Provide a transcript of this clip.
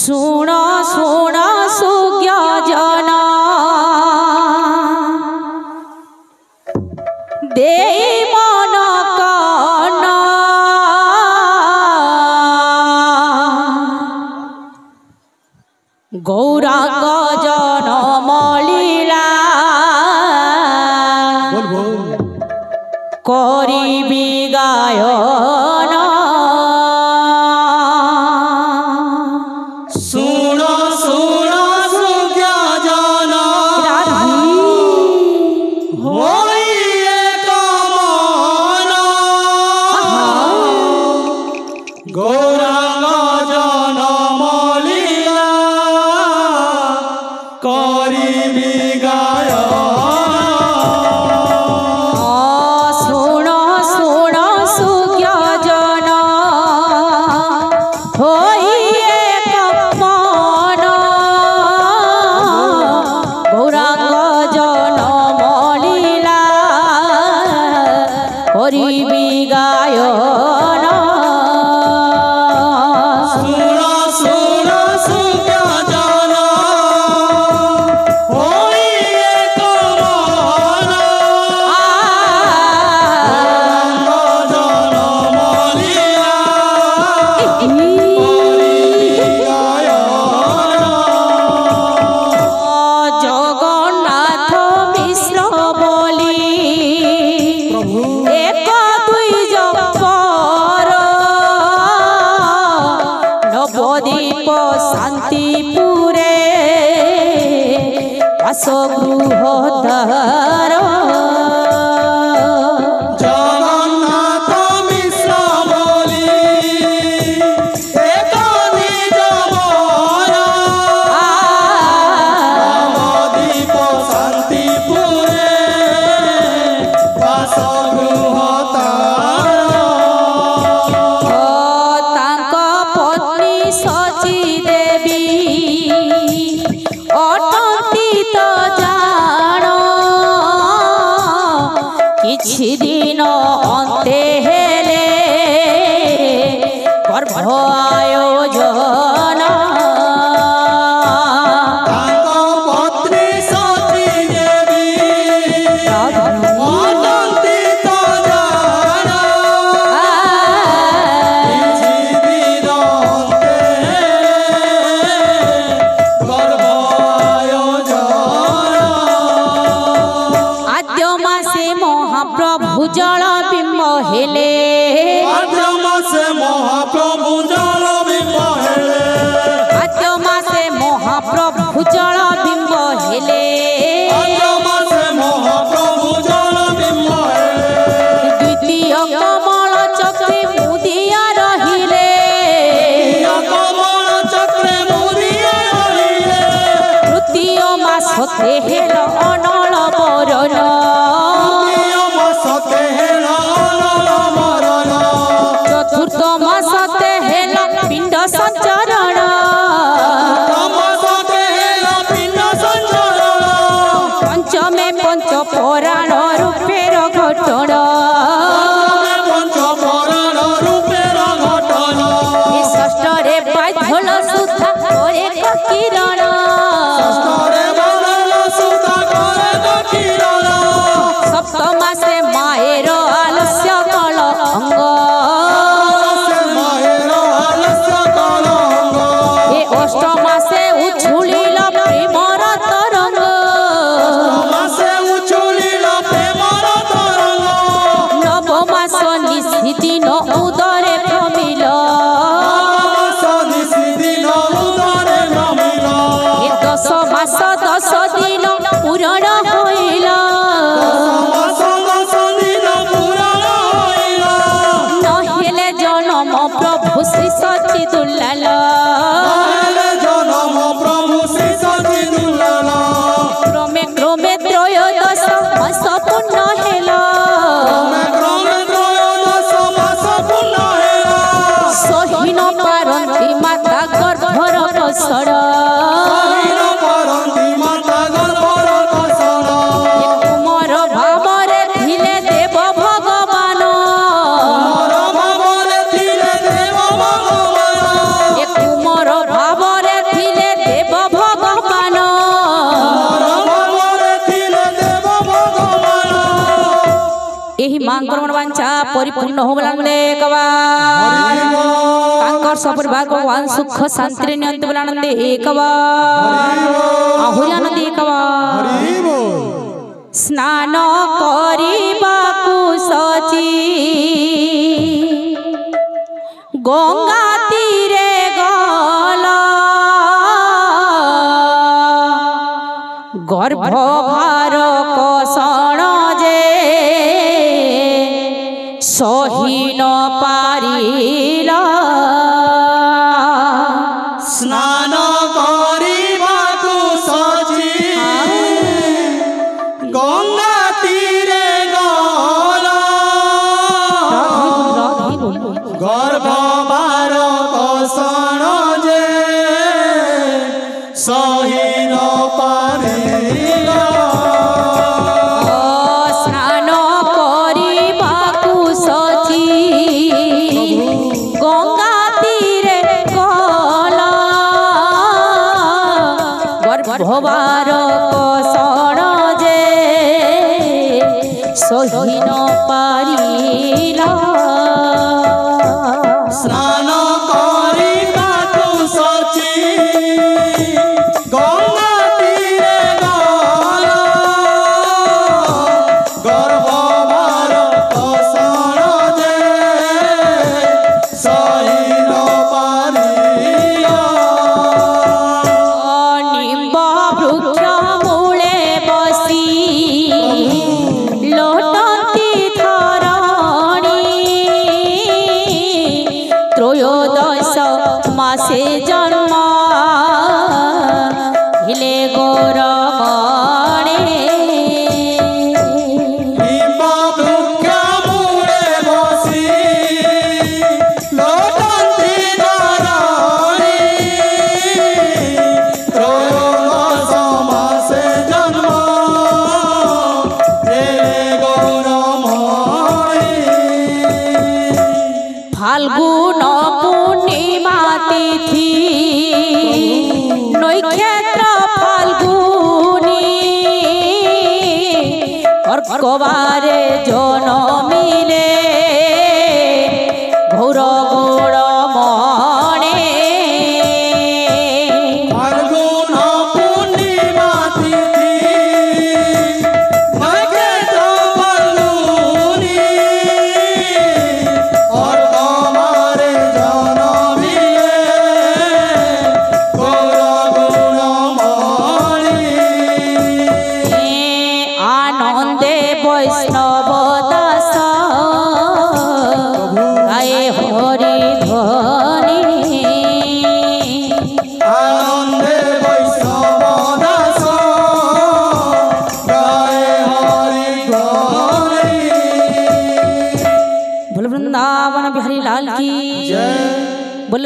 सुण सुण सुज्ञ जन दे मन कन गौरांग जन मलिला करिबी गायन सुण सुण सुज्ञ जन होई एक मन गौरांग जन मलिला करिबी गायन सुण सुण सुज्ञ जन होई एक मन गौरांग जन मलिला करिबी गायन सुण सुण सुज्ञ जन होई एक मन गौरांग जन मलिला जगन्नाथ मिश्र बोली एक दुई जपर नवद्वीप शांतिपुरे बासगृहधर जगन्नाथ मिश्र बोली एक निज बर नवद्वीप शांतिपुरे बासगृहधर तांक पत्नी सची देवी अटंती तो जान किछि दिन अंते हेले गर्भ आयोजन तांक पत्नी सती देवी अटंती तो जान किछि दिन अन्ते गर्भ आयोजन आद्य मासे महाप्रभु जल बिंब हेले आद्य मासे महाप्रभु जल बिंब हेले आद्य मासे महाप्रभु जल बिंब हेले आद्य मासे महाप्रभु जल बिंब हेले द्वितीय कमल चक्रे मुदिया रहिले या कमल चक्रे मुदिया रहिले तृतीय मासते हेल अनल बरन नियम सते हेला अनल मरण चतुर्थ मासते हेल पिंड संचरण तम सते हेला पिंड संचरण पंचमे पंच पुराण रूपेर घटन तमे पंच पुराण रूपेर घटन षष्ठरे बाध्यल सुधा करे किरण षष्ठरे बालल सुता करे दक्षिण सप्तमासे माएर आलस्य कल अंग माहेर आलस्य कलंग ए अष्टमासे उछुलिल प्रेमर तरंग मासे उछुलिल प्रेमर तरंग नवमास निशि दिन उदरे प्रमिल मास निशि दिन उदरे नमिल ए दश मास 10 दिन पूरण होइल मास 10 दिन पुराण होइल नहेले जनम प्रभु श्री सची दुलाल आले जनम प्रभु श्री सती दुलाल क्रमे क्रमे त्रयोदश मास पूर्ण हेल क्रमे क्रमे त्रयोदश मास पूर्ण हेला सहीन पारंती माता गर्भर कसर सहीन परंती माता गर्भर कसर कुमर भावरे ଥିଲେ देव भगवान मोर भावरे थिले देव भगवान कुमर भावरे मांकर मनवांछा परिपूर्ण हो बलांदे एकबार तांकर सपरिवार भगवान सुख शांति नियंत बलांदे एकबार आहुरी आनंद एकबार स्नान करिबाकु सची गंगा तीरे गला गर्भ भार कषण जे सही न पारिला स्नान करिबाकु सची गंगा तीरे गला गर्भ भार कषण जे सही न पारिला स्नान करिबाकु सची गंगा तीरे गला गर्भवार कषण जे सही न पारिला स्नान करिबाकु सची गंगा तीरे गला गर्भ भार कषण जे सही न पारिला निम्ब वृक्ष मूले बसी लोटती धरणी त्रयोदश मासे जन्म हिले गौरमणे निम्ब वृक्ष मूले बसी लोटन्ति धरणी त्रयोदश मासे जन्म हेले गौरमणि फाल्गुन पूर्णिमा तिथि नक्षत्र फाल्गुनी कर्कबारे जनमिले घोर गौरमणे फाल्गुन पूर्णिमा तिथि नक्षत्र फाल्गुनी अर्कबारे जनमिले गौर गुणमणि आनंदे वैष्णव दास गाए हरि ध्वनि आनंदे वैष्णव दास गाए हरि ध्वनि बोल वृंदावन बिहारी लाल की जय बोल